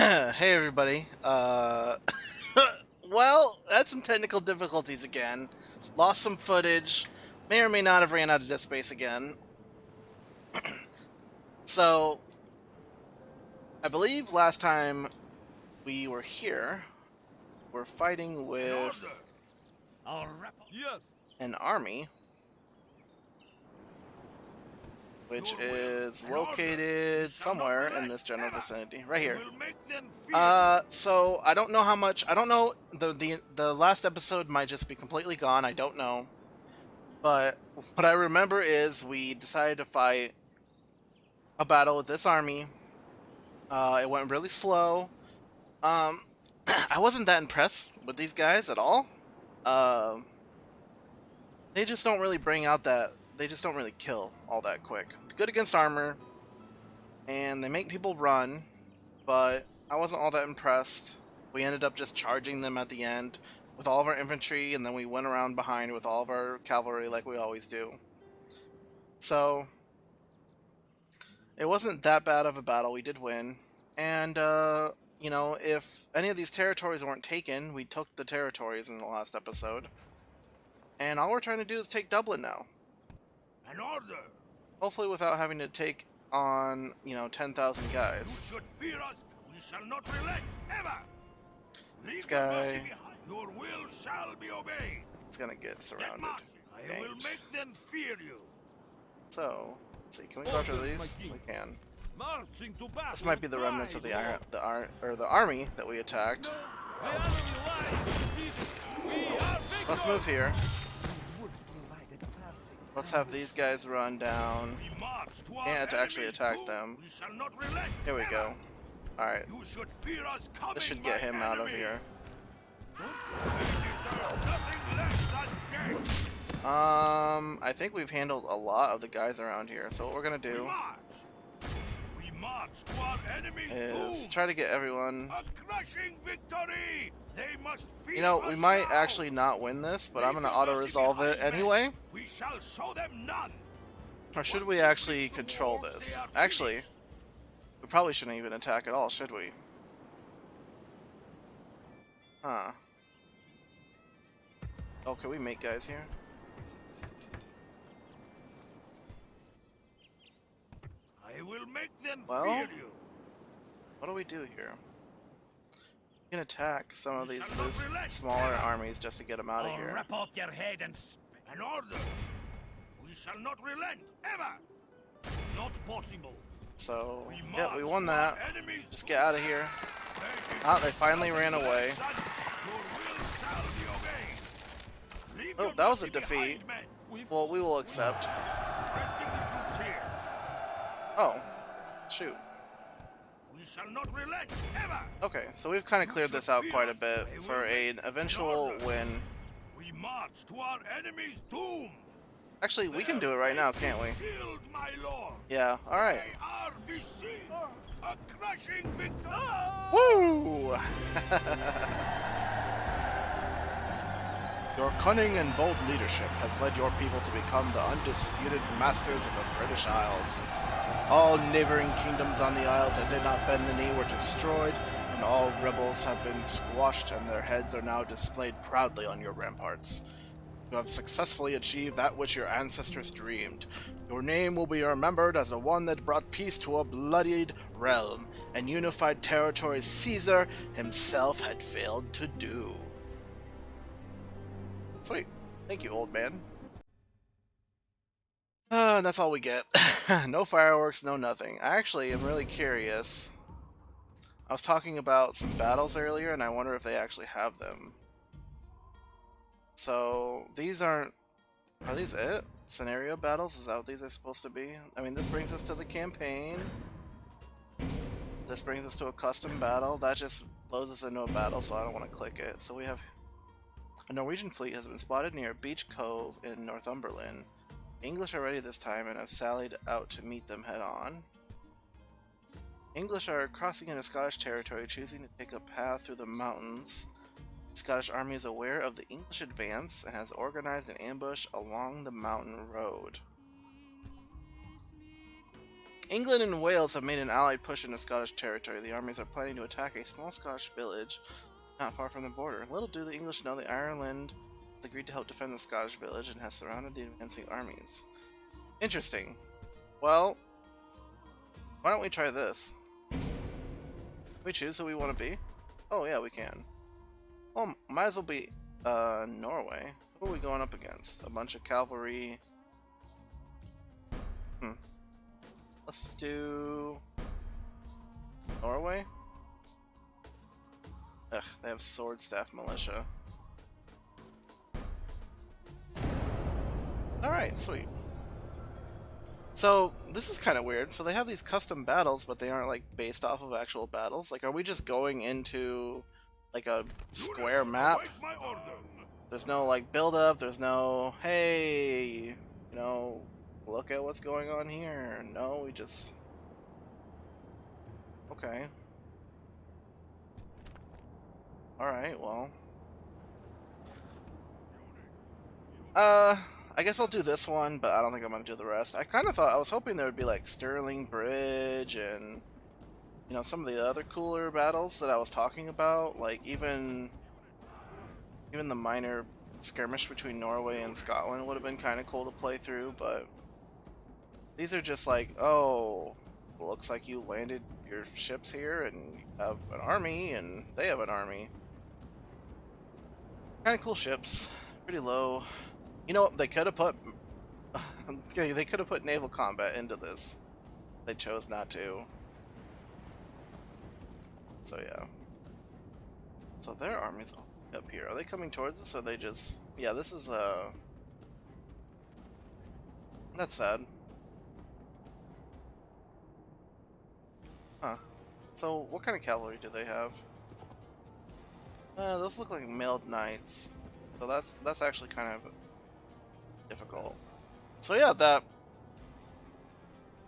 Hey everybody. Well, had some technical difficulties again. Lost some footage. May or may not have ran out of disk space again. So, I believe last time we were here, we're fighting with Yes. an army, which is located somewhere in this general vicinity, right here. Will make them fear So I don't know how much. I don't know. The last episode might just be completely gone. I don't know. But what I remember is we decided to fight a battle with this army. It went really slow. I wasn't that impressed with these guys at all. Um, they just don't really bring out that. They just don't really kill all that quick. Good against armor, and they make people run, but I wasn't all that impressed. We ended up just charging them at the end with all of our infantry, and then we went around behind with all of our cavalry like we always do. So it wasn't that bad of a battle. We did win. And, you know, if any of these territories weren't taken, we took the territories in the last episode. And all we're trying to do is take Dublin now. an order. Hopefully without having to take on, 10,000 You guys. should fear us. We shall not relent ever. Leave This your mercy guy behind. Your will shall be obeyed. is going to get Get surrounded. marching. I will Yanked. make them fear you. So, let's see, can we go after these? We can. Marching to battle. This might be the remnants of the army that we attacked. Let's move here. Let's have these guys run down. We march to our And to actually enemy's attack doom. them. We shall not relent Here we ever. go. Alright, You should fear us coming, this should get my him out of enemy. here. They deserve nothing less than death. I think we've handled a lot of the guys around here. So what we're gonna do We march to our enemy's is doom. try to get everyone. A crushing victory. They must fear You know, we us might now. actually not win this, but I'm Leave gonna your mercy auto-resolve it behind, men. anyway. We shall show them none. Or should we actually control this? Actually, we probably shouldn't even attack at all, should we? Huh. Oh, can we make guys here? I will make them Well, fear you. What do we do here? We can attack some of We these shall not loose, relent. smaller armies just to get them out of here. Rip off your head and An order. We shall not relent ever. Not possible. So, We yeah, we march won to our that. enemy's Just doom. get out of here. Ah, they finally ran away. Your will shall be obeyed. Leave Oh, your that was a mercy behind, defeat. men. Well, we will accept. Resting the troops here. Oh, shoot. We shall not relent ever. Okay, so we've kind of cleared this out quite a bit for an eventual win. We march to our enemy's doom. Actually, we can do it right now, can't we? Sealed, my lord. Yeah, alright. They are besieged. A crushing victory. Woo! Your cunning and bold leadership has led your people to become the undisputed masters of the British Isles. All neighboring kingdoms on the Isles that did not bend the knee were destroyed, and all rebels have been squashed, and their heads are now displayed proudly on your ramparts. You have successfully achieved that which your ancestors dreamed. Your name will be remembered as the one that brought peace to a bloodied realm and unified territories Caesar himself had failed to do. Sweet. Thank you, old man. And that's all we get. No fireworks, no nothing. I actually am really curious. I was talking about some battles earlier, and I wonder if they actually have them. So, these aren't... Are these it? Scenario battles? Is that what these are supposed to be? I mean, this brings us to the campaign. This brings us to a custom battle. That just loads us into a battle, so I don't want to click it. So we have... A Norwegian fleet has been spotted near Beach Cove in Northumberland. The English are ready this time and have sallied out to meet them head-on. English are crossing into Scottish territory, choosing to take a path through the mountains. The Scottish army is aware of the English advance and has organized an ambush along the mountain road. England and Wales have made an allied push into Scottish territory. The armies are planning to attack a small Scottish village not far from the border. Little do the English know that Ireland has agreed to help defend the Scottish village and has surrounded the advancing armies. Interesting. Well, why don't we try this? Can we choose who we want to be? Oh yeah, we can. Well, might as well be Norway. Who are we going up against? A bunch of cavalry. Let's do Norway. Ugh, they have sword staff militia. Alright, sweet. So, this is kind of weird. So they have these custom battles, but they aren't like based off of actual battles. Like, are we just going into like a square map? There's no like build up, there's no, hey, you know, look at what's going on here. No, we just... Okay. Alright, well. I guess I'll do this one, but I don't think I'm gonna do the rest. I kind of thought, I was hoping there would be like Stirling Bridge and, you know, some of the other cooler battles that I was talking about. Like even the minor skirmish between Norway and Scotland would have been kind of cool to play through, but these are just like, oh, looks like you landed your ships here and you have an army and they have an army. Kind of cool ships, pretty low. You know, they could have put they could have put naval combat into this. They chose not to. So yeah. So their army's up here. Are they coming towards us or are they just... Yeah, this is that's sad. Huh. So what kind of cavalry do they have? Those look like mailed knights. So that's actually kind of difficult. So yeah, that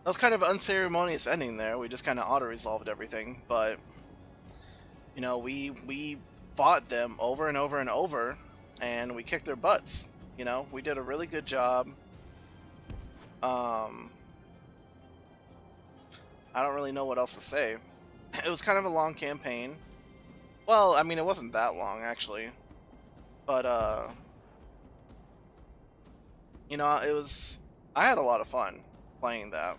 was kind of an unceremonious ending there. We just kind of auto-resolved everything, but you know, we fought them over and over and over, and we kicked their butts. You know, we did a really good job. I don't really know what else to say. It was kind of a long campaign. Well, I mean, it wasn't that long actually, but you know, it was... I had a lot of fun playing that.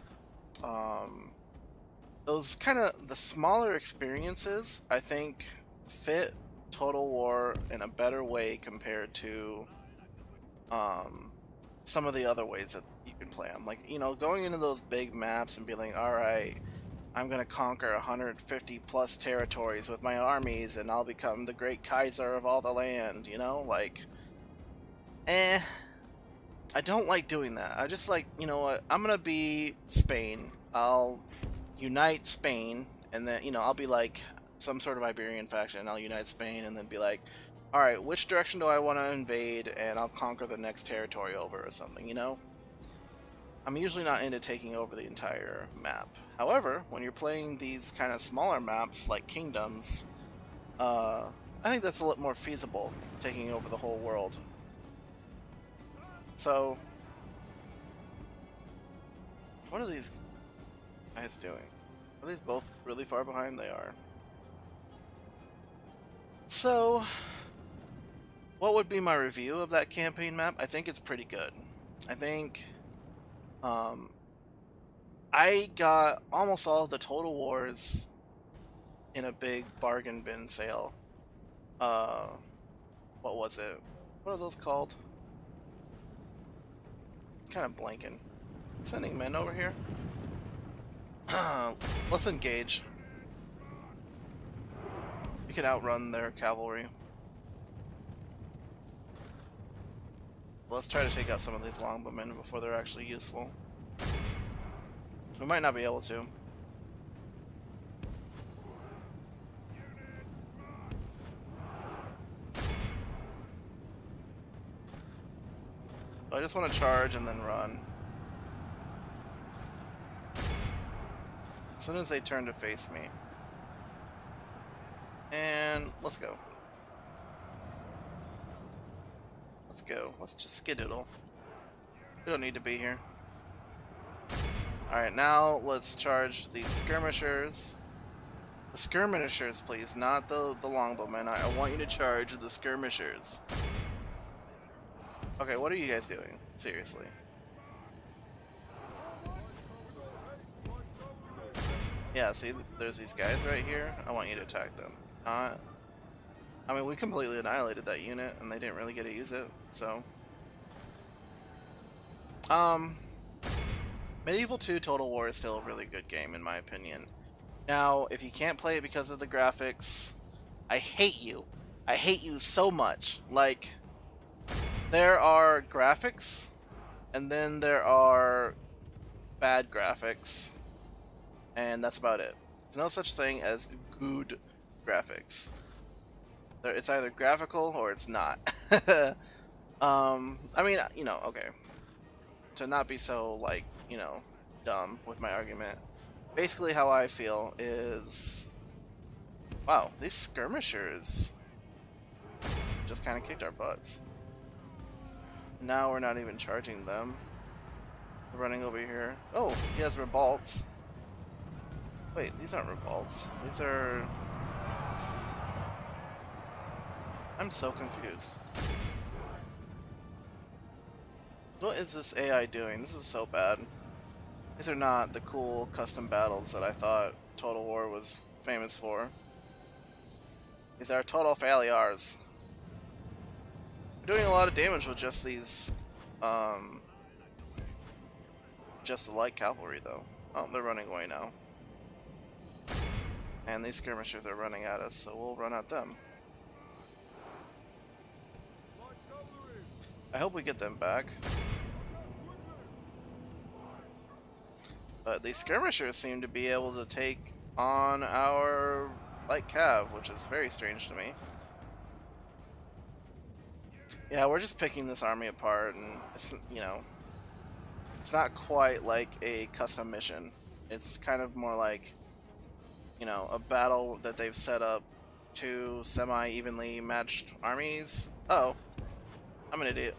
Those kind of the smaller experiences, I think, fit Total War in a better way compared to some of the other ways that you can play them. Like, you know, going into those big maps and being like, alright, I'm gonna conquer 150 plus territories with my armies and I'll become the great Kaiser of all the land, you know? Like, I don't like doing that. I just like, you know what, I'm gonna be Spain. I'll unite Spain, and then, you know, I'll be like some sort of Iberian faction. I'll unite Spain and then be like, alright, which direction do I want to invade, and I'll conquer the next territory over or something, you know? I'm usually not into taking over the entire map. However, when you're playing these kind of smaller maps like Kingdoms, I think that's a lot more feasible, taking over the whole world. So, what are these guys doing? Are these both really far behind? They are. So, what would be my review of that campaign map? I think it's pretty good. I think I got almost all of the Total Wars in a big bargain bin sale. What was it? What are those called? Kind of blanking. Sending men over here. Let's engage. We can outrun their cavalry. Let's try to take out some of these longbowmen before they're actually useful. We might not be able to. I just want to charge and then run. As soon as they turn to face me. And let's go. Let's go. Let's just skedaddle. We don't need to be here. Alright, now let's charge the skirmishers. The skirmishers, please, not the longbowmen. I want you to charge the skirmishers. Okay, what are you guys doing? Seriously. Yeah, see, there's these guys right here. I want you to attack them. Not... I mean, we completely annihilated that unit, and they didn't really get to use it, so... Medieval 2 Total War is still a really good game, in my opinion. Now, if you can't play it because of the graphics, I hate you. I hate you so much. Like, there are graphics, and then there are bad graphics, and that's about it. There's no such thing as good graphics. It's either graphical or it's not. I mean, you know, okay. To not be so, like, you know, dumb with my argument. Basically how I feel is... Wow, these skirmishers just kind of kicked our butts. Now we're not even charging them. We're running over here. Oh, he has revolts. Wait, these aren't revolts. These are... I'm so confused. What is this AI doing? This is so bad. These are not the cool custom battles that I thought Total War was famous for. These are total failures. We're doing a lot of damage with just these, just the light cavalry though. Oh, they're running away now. And these skirmishers are running at us, so we'll run at them. I hope we get them back. But these skirmishers seem to be able to take on our light cav, which is very strange to me. Yeah, we're just picking this army apart, and it's, you know, it's not quite like a custom mission. It's kind of more like, you know, a battle that they've set up two semi-evenly matched armies. Uh-oh. I'm an idiot.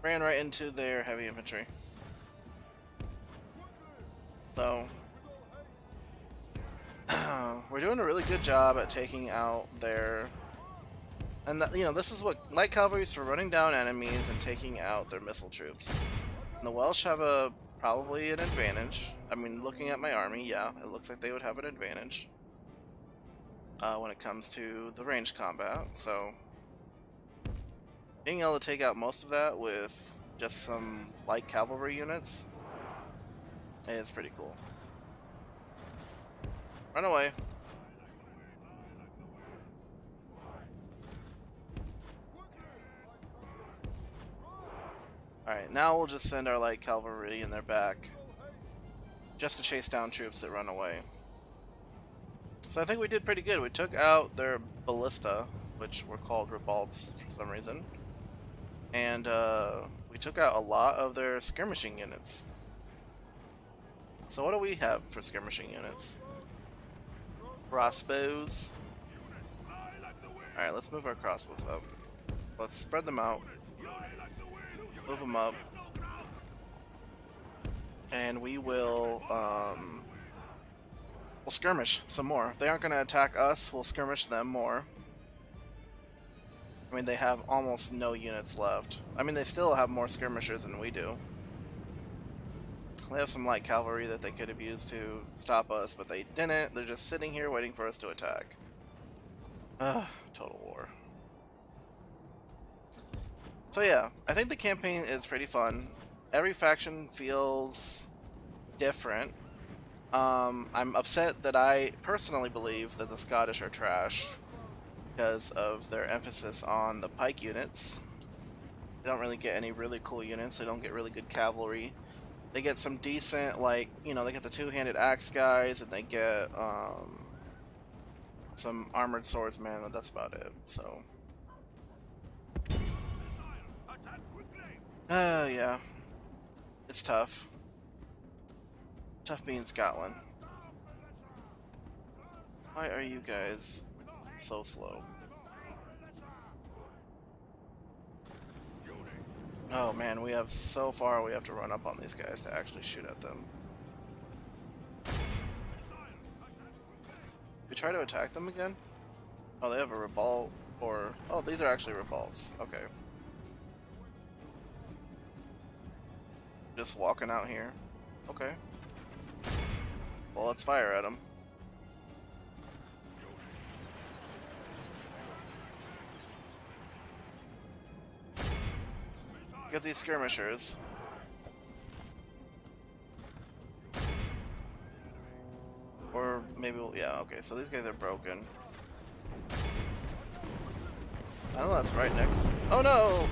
Ran right into their heavy infantry. So, we're doing a really good job at taking out their... And, you know, this is what light cavalry is for: running down enemies and taking out their missile troops. And the Welsh have probably an advantage. I mean, looking at my army, yeah, it looks like they would have an advantage when it comes to the ranged combat. So, being able to take out most of that with just some light cavalry units is pretty cool. Run away. Alright, now we'll just send our light cavalry in their back just to chase down troops that run away. So I think we did pretty good. We took out their ballista, which were called revolts for some reason. And we took out a lot of their skirmishing units. So what do we have for skirmishing units? Crossbows. Alright, let's move our crossbows up. Let's spread them out. Move them up. And we will, we'll skirmish some more. If they aren't going to attack us, we'll skirmish them more. I mean, they have almost no units left. I mean, they still have more skirmishers than we do. They have some light cavalry that they could have used to stop us, but they didn't. They're just sitting here waiting for us to attack. Ugh, Total War. So yeah, I think the campaign is pretty fun. Every faction feels different. I'm upset that I personally believe that the Scottish are trash because of their emphasis on the pike units. They don't really get any really cool units. They don't get really good cavalry. They get some decent, like, you know, they get the two-handed axe guys, and they get some armored swordsmen, and that's about it. So, yeah, it's tough. Tough being Scotland. Why are you guys so slow? Oh man, we have so far we have to run up on these guys to actually shoot at them. try to attack them again? Oh, they have a revolt, or... Oh, these are actually revolts. Okay. Just walking out here. Okay. Well, let's fire at them. Get these skirmishers. Or maybe we'll... Yeah, okay, so these guys are broken. Oh, that's right next. Oh no!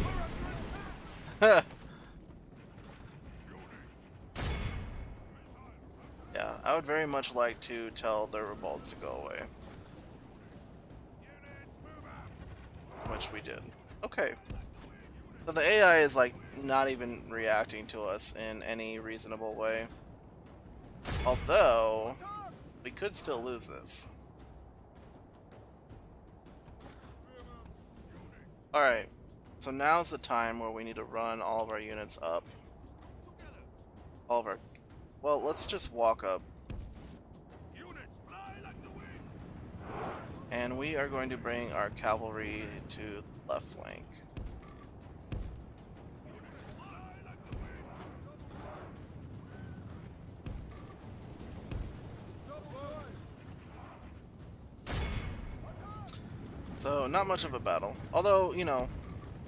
Yeah, I would very much like to tell the revolts to go away. Which we did. Okay. So the AI is like not even reacting to us in any reasonable way. Although, we could still lose this. Alright, so now's the time where we need to run all of our units up. All of our... Well, let's just walk up. And we are going to bring our cavalry to the left flank. So, not much of a battle. Although, you know,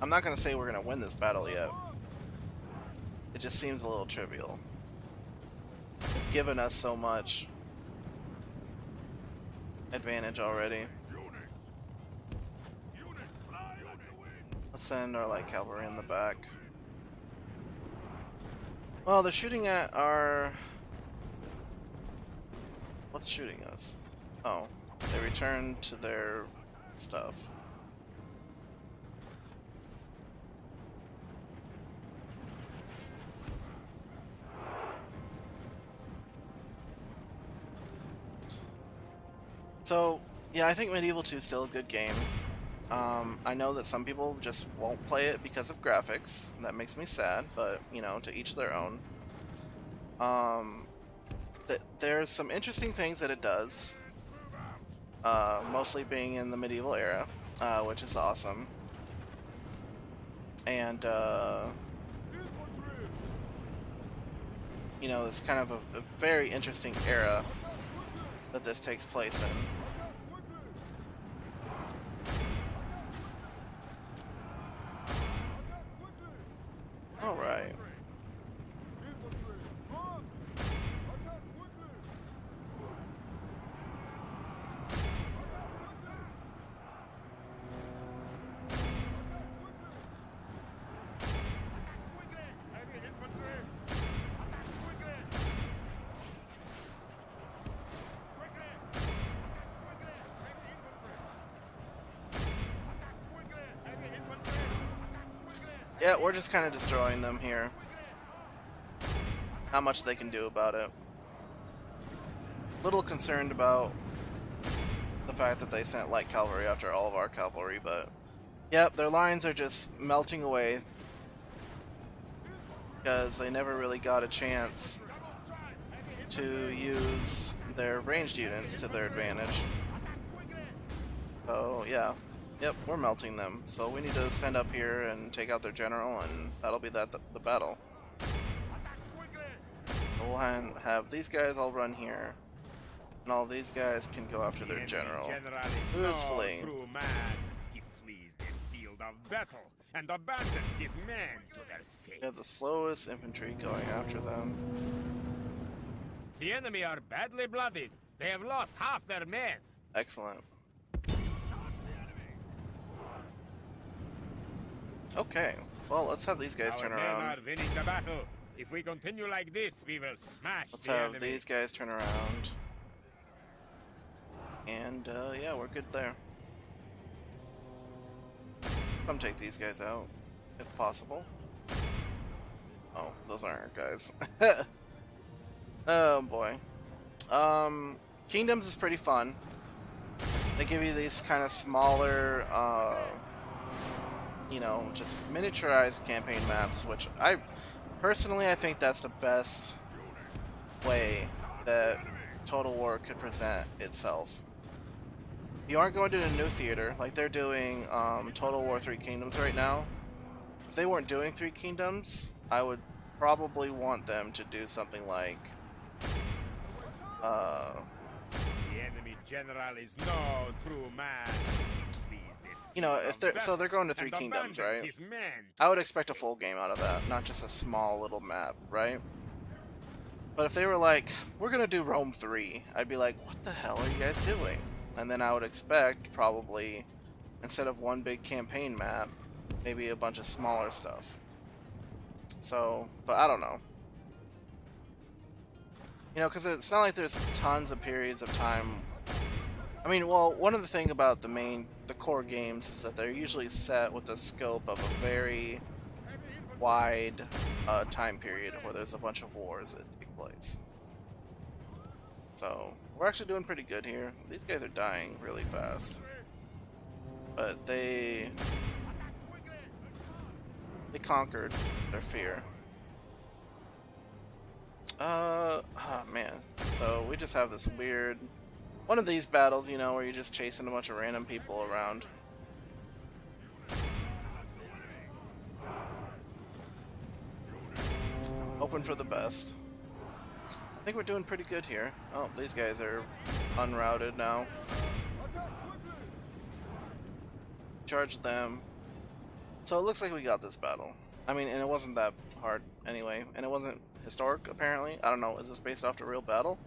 I'm not going to say we're going to win this battle yet. It just seems a little trivial. They've given us so much advantage already. Let's send our light cavalry in the back. Well, they're shooting at our... What's shooting us? Oh, they returned to their stuff. So, yeah, I think Medieval 2 is still a good game. I know that some people just won't play it because of graphics. That makes me sad, but, you know, to each their own. There's some interesting things that it does. Mostly being in the medieval era, which is awesome. And, you know, it's kind of a very interesting era that this takes place in. Alright. Yeah, we're just kind of destroying them here. Not much they can do about it. Little concerned about the fact that they sent light cavalry after all of our cavalry, but yep, their lines are just melting away because they never really got a chance to use their ranged units to their advantage. So yeah. Yep, we're melting them. So we need to send up here and take out their general, and that'll be the battle. We'll have these guys all run here, and all these guys can go after their general, who is fleeing. True man. He flees the field of battle and abandons his men to their fate. We have the slowest infantry going after them. The enemy are badly blooded. They have lost half their men. Excellent. Okay, well, let's have these guys turn Our around. men are winning the battle. If we continue like this, we will smash Let's the have enemy. these guys turn around. And, yeah, we're good there. Come take these guys out, if possible. Oh, those aren't our guys. Oh, boy. Kingdoms is pretty fun. They give you these kind of smaller, you know, just miniaturized campaign maps, which I think that's the best way that Total War could present itself. you aren't going to a new theater like they're doing Total War Three Kingdoms right now. If they weren't doing Three Kingdoms, I would probably want them to do something like The enemy general is no true man. you know, if they're going to Three Kingdoms, right? I would expect a full game out of that, not just a small little map, right? But if they were like, we're gonna do Rome 3, I'd be like, what the hell are you guys doing? And then I would expect, probably, instead of one big campaign map, maybe a bunch of smaller stuff. So, but I don't know. You know, because it's not like there's tons of periods of time. I mean, well, one of the things about the core games is that they're usually set with the scope of a very wide time period where there's a bunch of wars that take place. So, we're actually doing pretty good here. These guys are dying really fast. But they conquered their fear. Oh man. So we just have this weird one of these battles, you know, where you're just chasing a bunch of random people around. Hoping for the best. I think we're doing pretty good here. Oh, these guys are unrouted now. Charge them. So it looks like we got this battle. I mean, and it wasn't that hard anyway, and it wasn't historic, apparently. I don't know, is this based off a real battle?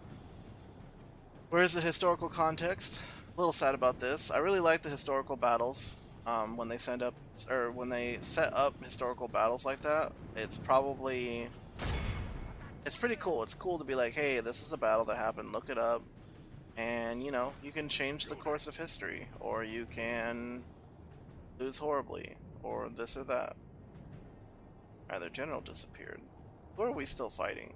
Where is the historical context? A little sad about this. I really like the historical battles. When they set up historical battles like that, it's pretty cool. It's cool to be like, hey, this is a battle that happened, look it up, and you know, you can change the course of history, or you can lose horribly, or this or that. Alright, their general disappeared. Who are we still fighting?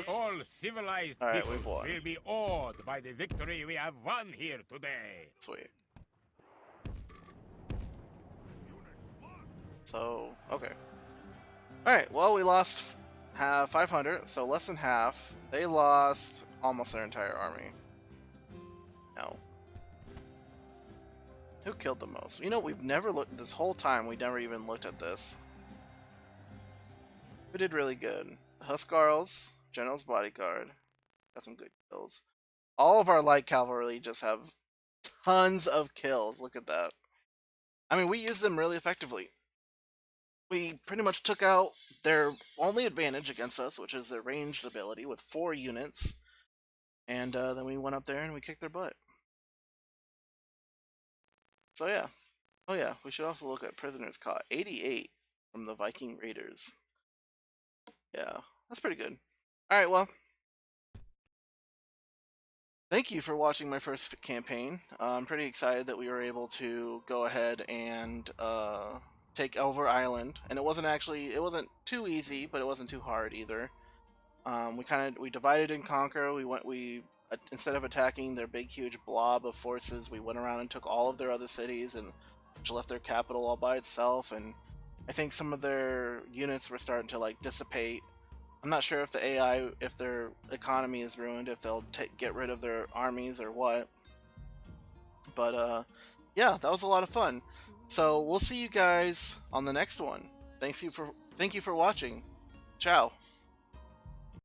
All civilized we've won. will be awed by the victory we have won here today. Sweet. So, okay. Alright, well, we lost 500, so less than half. They lost almost their entire army. No. Who killed the most? You know, we've never looked, this whole time, we never even looked at this. Who did really good? The Huskarls, General's Bodyguard. Got some good kills. All of our light cavalry just have tons of kills. Look at that. I mean, we used them really effectively. We pretty much took out their only advantage against us, which is their ranged ability with 4 units. And then we went up there and we kicked their butt. So yeah. Oh yeah, we should also look at prisoners caught. 88 from the Viking Raiders. Yeah, that's pretty good. Alright, well. Thank you for watching my first campaign. I'm pretty excited that we were able to go ahead and take over Ireland. And it wasn't too easy, but it wasn't too hard either. We divided and conquer. Instead of attacking their big huge blob of forces, we went around and took all of their other cities and left their capital all by itself. And I think some of their units were starting to like dissipate. I'm not sure if the AI, if their economy is ruined, if they'll get rid of their armies or what. But yeah, that was a lot of fun. So we'll see you guys on the next one. Thank you for watching. Ciao.